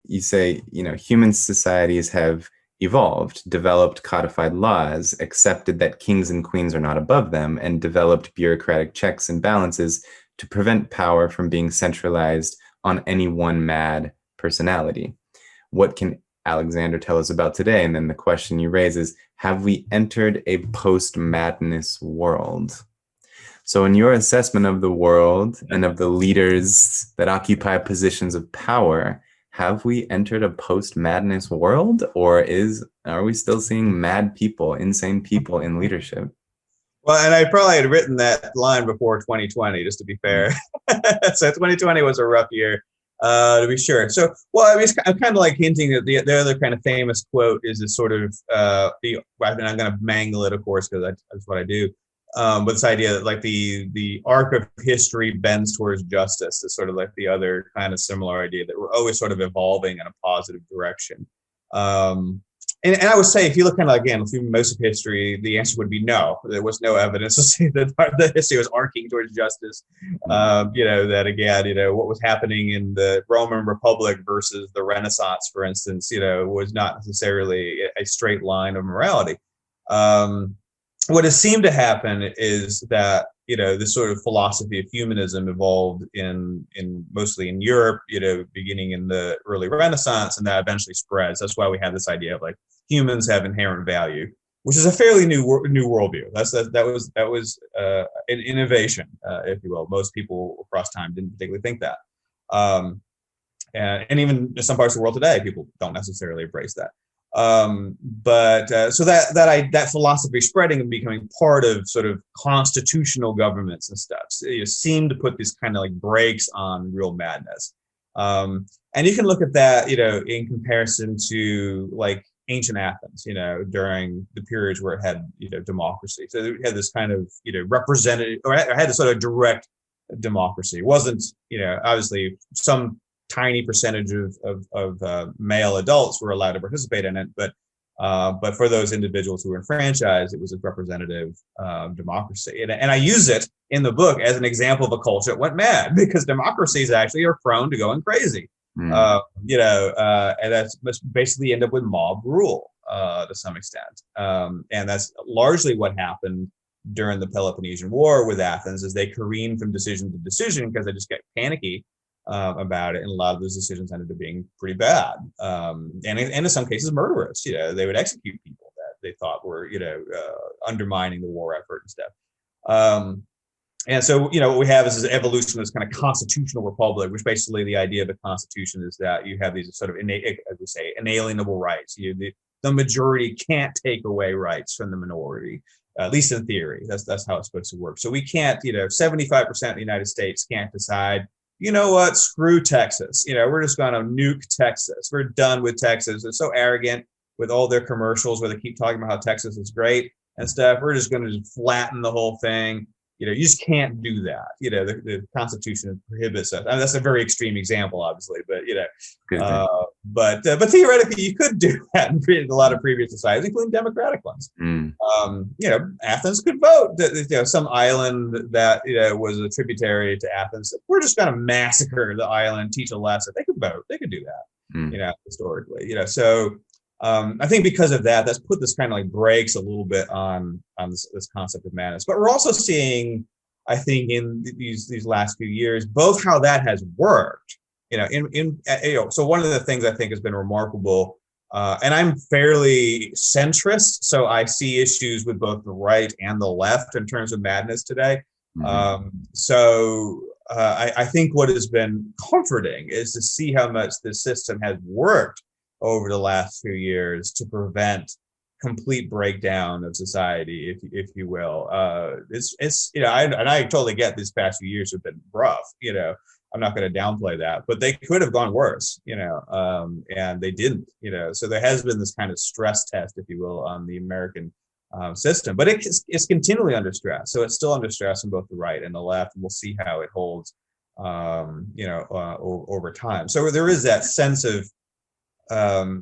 you say, human societies have evolved, developed codified laws, accepted that kings and queens are not above them, and developed bureaucratic checks and balances to prevent power from being centralized on any one mad personality. What can Alexander tell us about today? And then the question you raise is, have we entered a post-madness world? So in your assessment of the world and of the leaders that occupy positions of power, have we entered a post-madness world, or are we still seeing mad people, insane people in leadership? Well, and I probably had written that line before 2020, just to be fair. So 2020 was a rough year, to be sure. So, well, I mean, I'm kind of like hinting that the other kind of famous quote is this sort of, I'm going to mangle it, of course, because that's what I do. But this idea that like the arc of history bends towards justice is sort of like the other kind of similar idea that we're always sort of evolving in a positive direction. And I would say, if you look kind of again through most of history, the answer would be no. There was no evidence to say that the history was arcing towards justice. That again, what was happening in the Roman Republic versus the Renaissance, for instance, was not necessarily a straight line of morality. What has seemed to happen is that this sort of philosophy of humanism evolved in mostly in Europe, beginning in the early Renaissance, and that eventually spreads. That's why we have this idea of like humans have inherent value, which is a fairly new worldview. That was an innovation, if you will. Most people across time didn't particularly think that, and even in some parts of the world today, people don't necessarily embrace that. So that philosophy spreading and becoming part of sort of constitutional governments and stuff, seemed to put these kind of like brakes on real madness. And you can look at that, in comparison to like ancient Athens, during the periods where it had, democracy. So it had this kind of, representative, or had this sort of direct democracy. It wasn't, obviously some tiny percentage of male adults were allowed to participate in it, but for those individuals who were enfranchised, it was a representative democracy. And I use it in the book as an example of a culture that went mad, because democracies actually are prone to going crazy. And that's basically end up with mob rule to some extent. And that's largely what happened during the Peloponnesian War with Athens, is they careened from decision to decision because they just get panicky about it, and a lot of those decisions ended up being pretty bad, and in some cases murderous. They would execute people that they thought were undermining the war effort and stuff. And so what we have is this evolution of this kind of constitutional republic, which basically the idea of the constitution is that you have these sort of as we say, inalienable rights. The majority can't take away rights from the minority, at least in theory. That's how it's supposed to work. So we can't, 75% of the United States can't decide, you know what, screw Texas. We're just going to nuke Texas. We're done with Texas. They're so arrogant with all their commercials where they keep talking about how Texas is great and stuff. We're just going to flatten the whole thing. You just can't do that. The Constitution prohibits us. I mean, that's a very extreme example, obviously, but but theoretically, you could do that in a lot of previous societies, including democratic ones. Athens could vote. Some island that was a tributary to Athens, we're just going to massacre the island, teach a lesson. They could vote. They could do that. Historically. So. I think because of that, that's put this kind of like brakes a little bit on this concept of madness. But we're also seeing, I think, in these last few years, both how that has worked. So one of the things I think has been remarkable, and I'm fairly centrist, so I see issues with both the right and the left in terms of madness today. I think what has been comforting is to see how much this system has worked over the last few years to prevent complete breakdown of society, if you will. I totally get these past few years have been rough. I'm not going to downplay that, but they could have gone worse. And they didn't. So there has been this kind of stress test, if you will, on the American system, but it's continually under stress. So it's still under stress on both the right and the left, and we'll see how it holds, over time. So there is that sense of,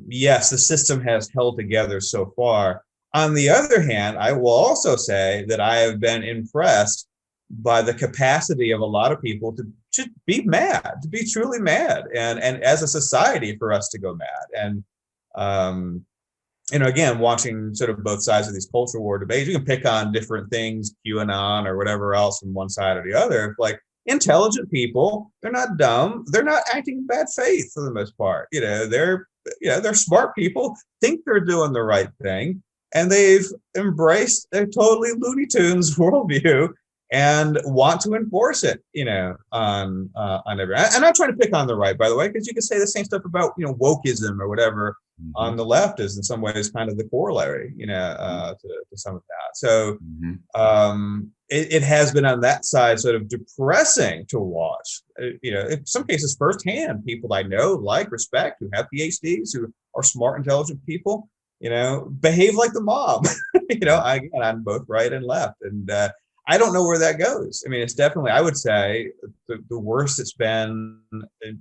yes, the system has held together so far. On the other hand, I will also say that I have been impressed by the capacity of a lot of people should be mad, to be truly mad, and as a society for us to go mad. And again, watching sort of both sides of these culture war debates, you can pick on different things, QAnon or whatever else from one side or the other. Like, intelligent people, they're not dumb, they're not acting in bad faith for the most part. They're smart people, think they're doing the right thing, and they've embraced a totally Looney Tunes worldview and want to enforce it, on everyone. I'm not trying to pick on the right, by the way, because you can say the same stuff about, wokeism or whatever on the left is in some ways kind of the corollary, to some of that. So it has been on that side sort of depressing to watch, in some cases firsthand, people I know, like, respect, who have PhDs, who are smart, intelligent people, behave like the mob, on both right and left. And I don't know where that goes. I mean, it's definitely, I would say, the worst it's been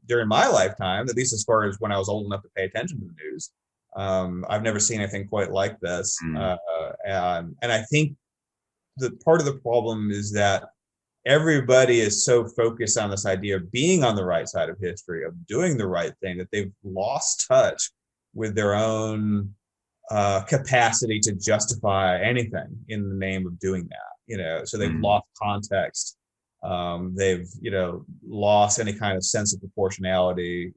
during my lifetime, at least as far as when I was old enough to pay attention to the news. I've never seen anything quite like this. And I think the part of the problem is that everybody is so focused on this idea of being on the right side of history, of doing the right thing, that they've lost touch with their own capacity to justify anything in the name of doing that. So they've lost context. They've, lost any kind of sense of proportionality.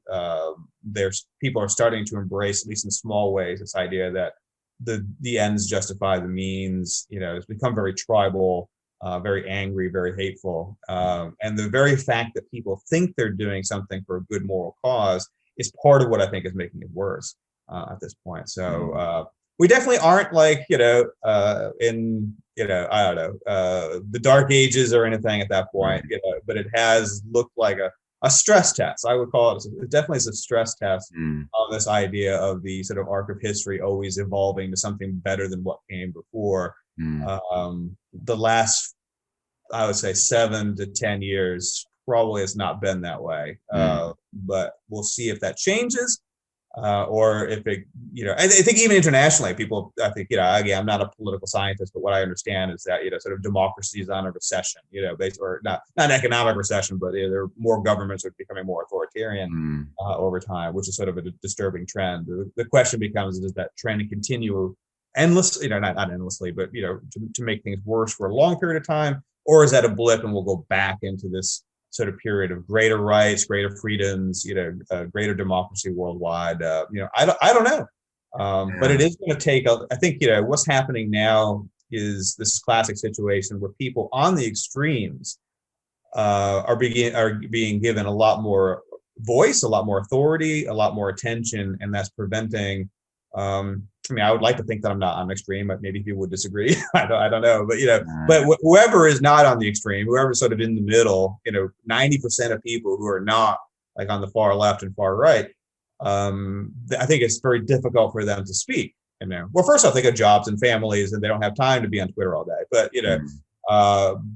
People are starting to embrace, at least in small ways, this idea that the ends justify the means. It's become very tribal, very angry, very hateful. And the very fact that people think they're doing something for a good moral cause is part of what I think is making it worse at this point. So we definitely aren't like, in, I don't know, the dark ages or anything at that point, but it has looked like a stress test. I would call it, it definitely is a stress test of this idea of the sort of arc of history always evolving to something better than what came before. The last, I would say, 7 to 10 years probably has not been that way. But we'll see if that changes. Or if it, I think even internationally, people, I think, again, I'm not a political scientist, but what I understand is that, sort of democracy is on a recession, based, or not an economic recession, but there are more governments are becoming more authoritarian over time, which is sort of a disturbing trend. The question becomes, does that trend continue endlessly, not endlessly, but, to make things worse for a long period of time? Or is that a blip and we'll go back into this sort of period of greater rights, greater freedoms, greater democracy worldwide? I don't know. But it is going to take, I think, what's happening now is this classic situation where people on the extremes are being given a lot more voice, a lot more authority, a lot more attention, and that's preventing. I would like to think that I'm not on the extreme, but maybe people would disagree. I don't know, but but whoever is not on the extreme, whoever's sort of in the middle, 90% of people who are not like on the far left and far right, I think it's very difficult for them to speak. Well, first off, they got jobs and families, and they don't have time to be on Twitter all day. But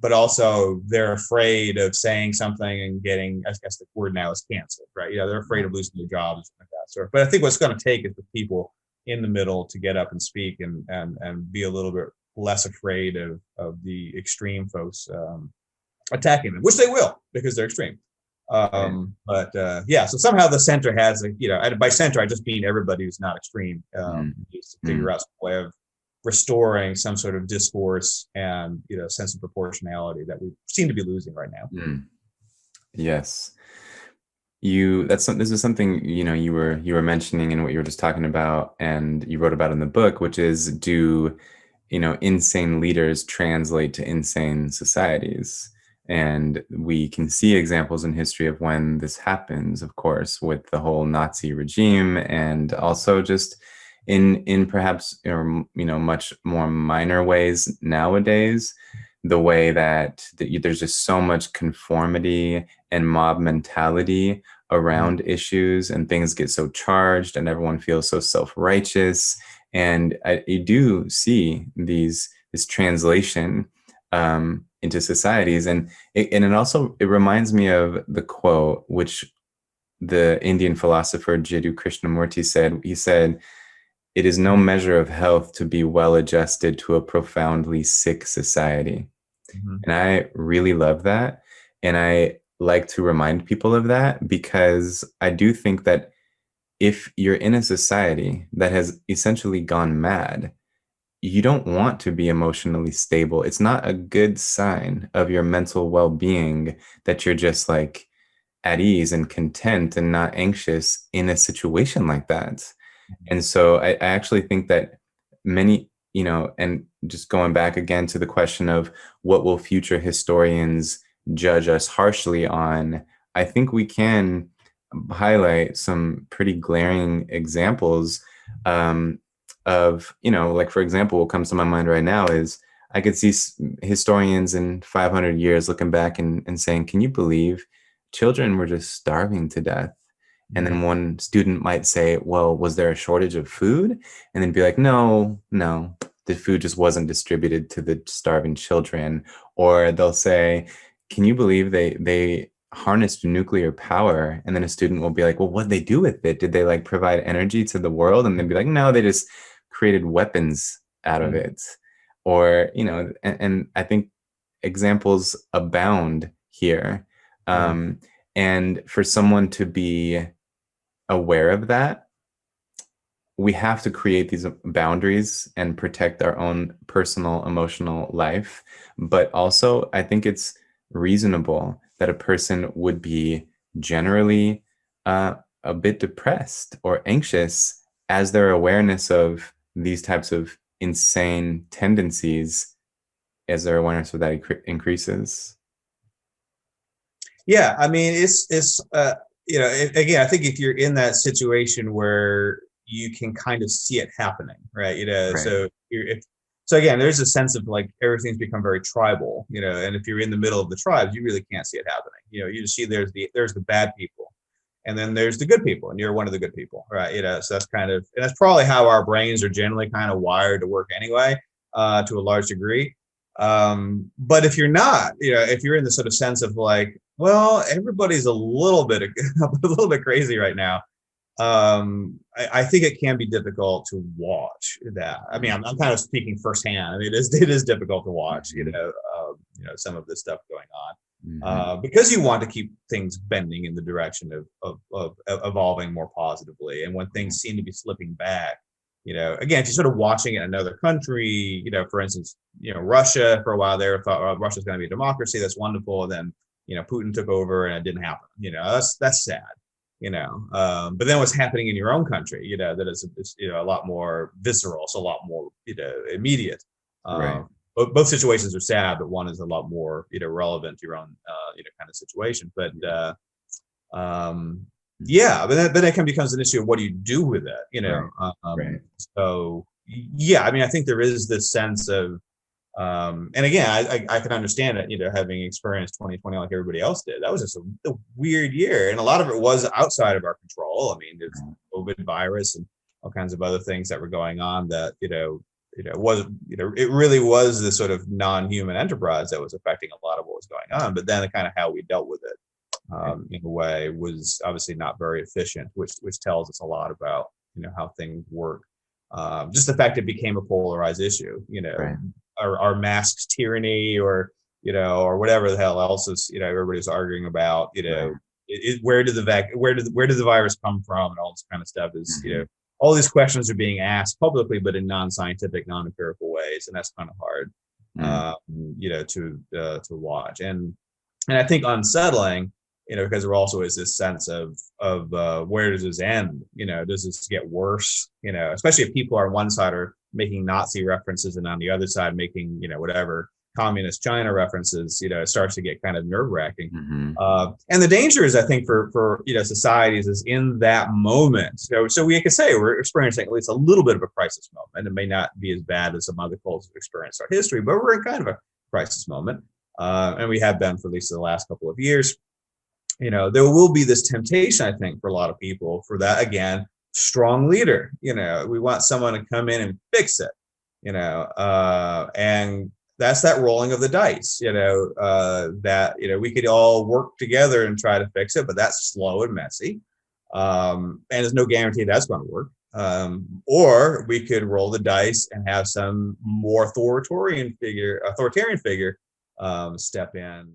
but also they're afraid of saying something and getting, I guess the word now is canceled, right? They're afraid of losing their jobs and like that sort. But I think what's going to take is for people in the middle to get up and speak and be a little bit less afraid of the extreme folks attacking them, which they will, because they're extreme. But so somehow the center has by center I just mean everybody who's not extreme needs to figure out some way of restoring some sort of discourse and sense of proportionality that we seem to be losing right now. Yes. This is something you were mentioning in what you were just talking about, and you wrote about in the book, which is, do insane leaders translate to insane societies? And we can see examples in history of when this happens, of course, with the whole Nazi regime, and also just in perhaps much more minor ways nowadays, the way that there's just so much conformity and mob mentality around issues, and things get so charged and everyone feels so self-righteous. And you do see this translation into societies. And it also reminds me of the quote, which the Indian philosopher Jiddu Krishnamurti said. He said, "It is no measure of health to be well adjusted to a profoundly sick society." And I really love that. And like to remind people of that, because I do think that if you're in a society that has essentially gone mad, you don't want to be emotionally stable. It's not a good sign of your mental well-being that you're just like at ease and content and not anxious in a situation like that. And so I actually think that many, and just going back again to the question of what will future historians judge us harshly on, I think we can highlight some pretty glaring examples of, like for example, what comes to my mind right now is I could see historians in 500 years looking back and saying, can you believe children were just starving to death? And then one student might say, well, was there a shortage of food? And then be like, no, no, the food just wasn't distributed to the starving children. Or they'll say, can you believe they harnessed nuclear power? And then a student will be like, well, what'd they do with it? Did they like provide energy to the world? And they'd be like, no, they just created weapons out of it. Or, and I think examples abound here. And for someone to be aware of that, we have to create these boundaries and protect our own personal emotional life. But also, I think it's reasonable that a person would be generally a bit depressed or anxious as their awareness of these types of insane tendencies, as their awareness of that increases. Yeah, I mean, again, I think if you're in that situation where you can kind of see it happening, right? Right. So again, there's a sense of like everything's become very tribal, and if you're in the middle of the tribes, you really can't see it happening. You just see there's the bad people, and then there's the good people, and you're one of the good people, right? So that's and that's probably how our brains are generally kind of wired to work anyway, to a large degree. But if you're not, if you're in the sort of sense of like, well, everybody's a little bit crazy right now. I think it can be difficult to watch that. I mean, I'm kind of speaking firsthand. I mean, it is difficult to watch, some of this stuff going on, because you want to keep things bending in the direction of evolving more positively. And when things seem to be slipping back, again, if you're sort of watching it in another country, for instance, Russia for a while there thought, oh, Russia's going to be a democracy. That's wonderful. And then, Putin took over and it didn't happen. That's sad. But then what's happening in your own country, that is a lot more visceral, so a lot more, immediate. Right. Both situations are sad, but one is a lot more, relevant to your own, kind of situation. But yeah, but then it can becomes an issue of what do you do with it, Right. So yeah, I mean, I think there is this sense of, and again, I can understand it, having experienced 2020 like everybody else did. That was just a weird year, and a lot of it was outside of our control. I mean, there's COVID virus and all kinds of other things that were going on that was it really was the sort of non-human enterprise that was affecting a lot of what was going on. But then kind of how we dealt with it, in a way, was obviously not very efficient, which tells us a lot about how things work. Just the fact it became a polarized issue, Right. Our masks tyranny, or whatever the hell else is everybody's arguing about, where did the virus come from, and all this kind of stuff is all these questions are being asked publicly, but in non-scientific, non-empirical ways, and that's kind of hard to watch, and I think unsettling, because there also is this sense of where does this end? Does this get worse? Especially if people on one side are making Nazi references and on the other side making, whatever communist China references, it starts to get kind of nerve wracking. And the danger is, I think, for societies is in that moment. So we could say we're experiencing at least a little bit of a crisis moment. It may not be as bad as some other cultures have experienced in our history, but we're in kind of a crisis moment. And we have been for at least the last couple of years. There will be this temptation, I think, for a lot of people for that, again, strong leader. We want someone to come in and fix it, and that's that rolling of the dice, that, we could all work together and try to fix it, but that's slow and messy. And there's no guarantee that's going to work. Or we could roll the dice and have some more authoritarian figure step in